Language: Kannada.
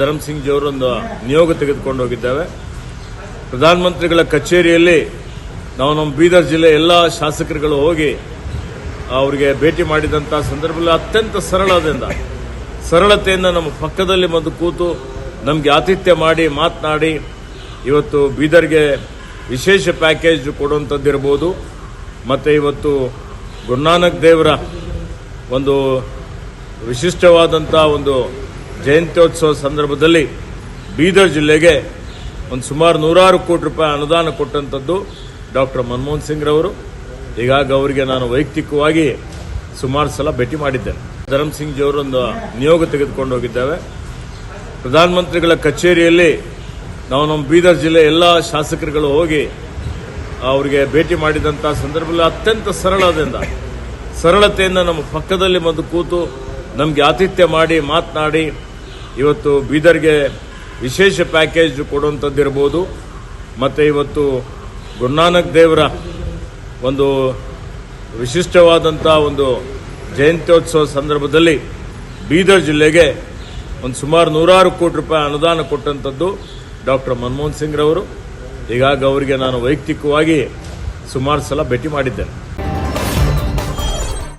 ಧರ್ಮ್ ಸಿಂಗ್ ಅವರೊಂದು ನಿಯೋಗ ತೆಗೆದುಕೊಂಡು ಹೋಗಿದ್ದೇವೆ. ಪ್ರಧಾನಮಂತ್ರಿಗಳ ಕಚೇರಿಯಲ್ಲಿ ನಾವು ನಮ್ಮ ಬೀದರ್ ಜಿಲ್ಲೆ ಎಲ್ಲ ಶಾಸಕರುಗಳು ಹೋಗಿ ಅವರಿಗೆ ಭೇಟಿ ಮಾಡಿದಂಥ ಸಂದರ್ಭದಲ್ಲಿ ಅತ್ಯಂತ ಸರಳತೆಯಿಂದ ನಮ್ಮ ಪಕ್ಕದಲ್ಲಿ ಬಂದು ಕೂತು ನಮಗೆ ಆತಿಥ್ಯ ಮಾಡಿ ಮಾತನಾಡಿ ಇವತ್ತು ಬೀದರ್ಗೆ ವಿಶೇಷ ಪ್ಯಾಕೇಜ್ ಕೊಡುವಂಥದ್ದಿರ್ಬೋದು, ಮತ್ತು ಇವತ್ತು ಗುರುನಾನಕ್ ದೇವರ ಒಂದು ವಿಶಿಷ್ಟವಾದಂಥ ಒಂದು ಜಯಂತ್ಯೋತ್ಸವ ಸಂದರ್ಭದಲ್ಲಿ ಬೀದರ್ ಜಿಲ್ಲೆಗೆ ಒಂದು ಸುಮಾರು 106 ಕೋಟಿ ರೂಪಾಯಿ ಅನುದಾನ ಕೊಟ್ಟಂಥದ್ದು ಡಾಕ್ಟರ್ ಮನಮೋಹನ್ ಸಿಂಗ್ ರವರು. ಹೀಗಾಗಿ ಅವರಿಗೆ ನಾನು ವೈಯಕ್ತಿಕವಾಗಿ ಸುಮಾರು ಸಲ ಭೇಟಿ ಮಾಡಿದ್ದೇನೆ. ಧರ್ಮ್ ಸಿಂಗ್ ಅವರೊಂದು ನಿಯೋಗ ತೆಗೆದುಕೊಂಡು ಹೋಗಿದ್ದೇವೆ. ಪ್ರಧಾನಮಂತ್ರಿಗಳ ಕಚೇರಿಯಲ್ಲಿ ನಾವು ನಮ್ಮ ಬೀದರ್ ಜಿಲ್ಲೆ ಎಲ್ಲ ಶಾಸಕರುಗಳು ಹೋಗಿ ಅವರಿಗೆ ಭೇಟಿ ಮಾಡಿದಂಥ ಸಂದರ್ಭದಲ್ಲಿ ಅತ್ಯಂತ ಸರಳತೆಯಿಂದ ನಮ್ಮ ಪಕ್ಕದಲ್ಲಿ ಬಂದು ಕೂತು ನಮಗೆ ಆತಿಥ್ಯ ಮಾಡಿ ಮಾತನಾಡಿ ಇವತ್ತು ಬೀದರ್ಗೆ ವಿಶೇಷ ಪ್ಯಾಕೇಜ್ ಕೊಡುವಂಥದ್ದಿರ್ಬೋದು, ಮತ್ತು ಇವತ್ತು ಗುರುನಾನಕ್ ದೇವರ ಒಂದು ವಿಶಿಷ್ಟವಾದಂಥ ಒಂದು ಜಯಂತ್ಯೋತ್ಸವ ಸಂದರ್ಭದಲ್ಲಿ ಬೀದರ್ ಜಿಲ್ಲೆಗೆ ಒಂದು ಸುಮಾರು 106 ಕೋಟಿ ರೂಪಾಯಿ ಅನುದಾನ ಕೊಟ್ಟಂಥದ್ದು ಡಾಕ್ಟರ್ ಮನಮೋಹನ್ ಸಿಂಗ್ ರವರು. ಹೀಗಾಗಿ ಅವರಿಗೆ ನಾನು ವೈಯಕ್ತಿಕವಾಗಿ ಸುಮಾರು ಸಲ ಭೇಟಿ ಮಾಡಿದ್ದೇನೆ.